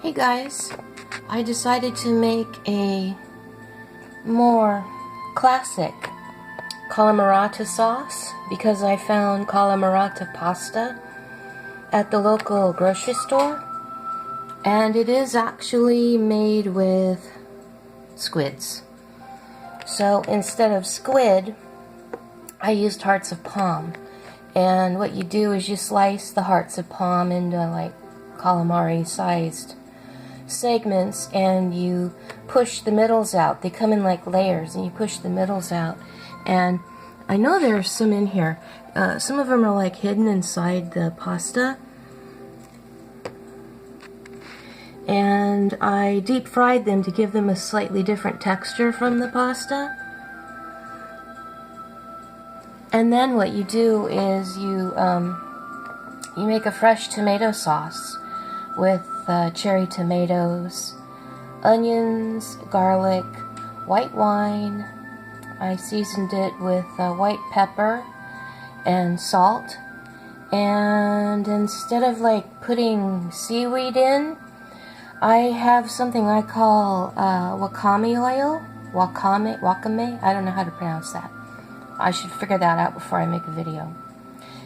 Hey guys, I decided to make a more classic Calamarata sauce because I found Calamarata pasta at the local grocery store, and it is actually made with squids. So instead of squid, I used hearts of palm, and what you do is you slice the hearts of palm into like calamari sized segments, and you push the middles out. They come in like layers, and you push the middles out. And I know there's some in here. Some of them are like hidden inside the pasta. And I deep fried them to give them a slightly different texture from the pasta. And then what you do is you make a fresh tomato sauce with cherry tomatoes, onions, garlic, white wine. I seasoned it with white pepper and salt. And instead of like putting seaweed in, I have something I call wakame oil. Wakame? I don't know how to pronounce that. I should figure that out before I make a video.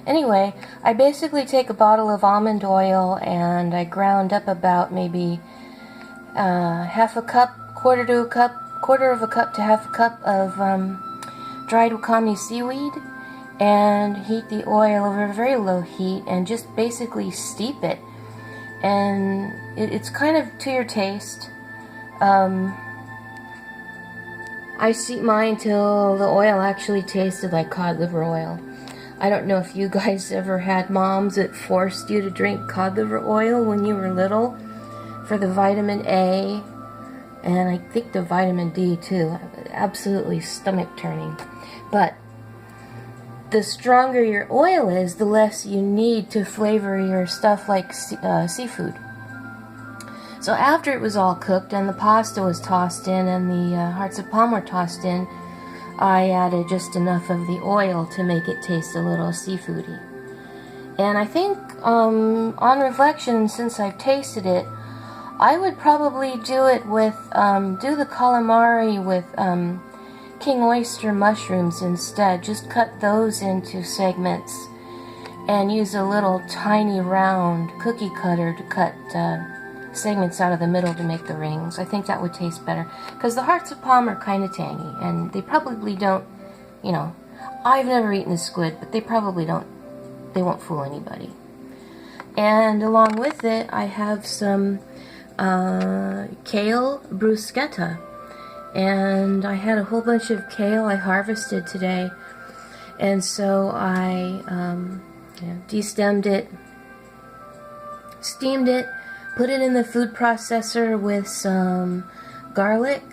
Anyway, I basically take a bottle of almond oil and I ground up about maybe half a cup, quarter of a cup to half a cup of dried wakame seaweed, and heat the oil over a very low heat and just basically steep it. And it's kind of to your taste. I steep mine till the oil actually tasted like cod liver oil. I don't know if you guys ever had moms that forced you to drink cod liver oil when you were little for the vitamin A, and I think the vitamin D too. Absolutely stomach turning. But the stronger your oil is, the less you need to flavor your stuff like seafood. So after it was all cooked and the pasta was tossed in and the hearts of palm were tossed in, I added just enough of the oil to make it taste a little seafoody. And I think, on reflection, since I've tasted it, I would probably do it with, do the calamari with king oyster mushrooms instead. Just cut those into segments and use a little tiny round cookie cutter to cut segments out of the middle to make the rings. I think that would taste better, because the hearts of palm are kind of tangy, and they probably don't, you know, I've never eaten a squid, but they probably don't, they won't fool anybody. And along with it, I have some Kale Bruschetta, and I had a whole bunch of kale I harvested today, and so I destemmed it, steamed it, put it in the food processor with some garlic,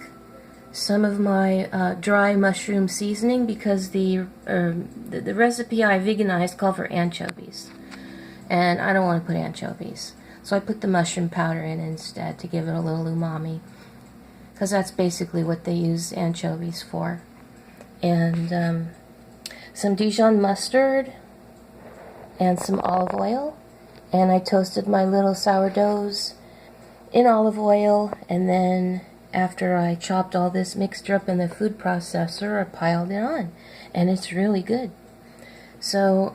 some of my dry mushroom seasoning, because the recipe I veganized called for anchovies, and I don't want to put anchovies, so I put the mushroom powder in instead to give it a little umami, because that's basically what they use anchovies for. And some Dijon mustard and some olive oil. And I toasted my little sourdoughs in olive oil, and then after I chopped all this mixture up in the food processor, I piled it on, and it's really good. So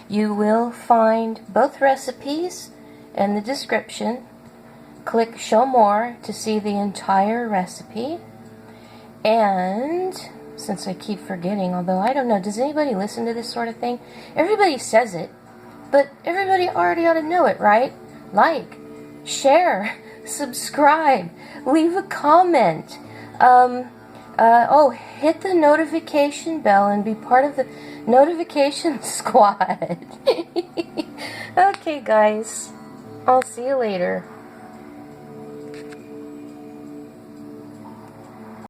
you will find both recipes in the description. Click show more to see the entire recipe. And since I keep forgetting, although I don't know, does anybody listen to this sort of thing? Everybody says it, but everybody already ought to know it, right? Like, share, subscribe, leave a comment. Hit the notification bell and be part of the notification squad. Okay, guys. I'll see you later.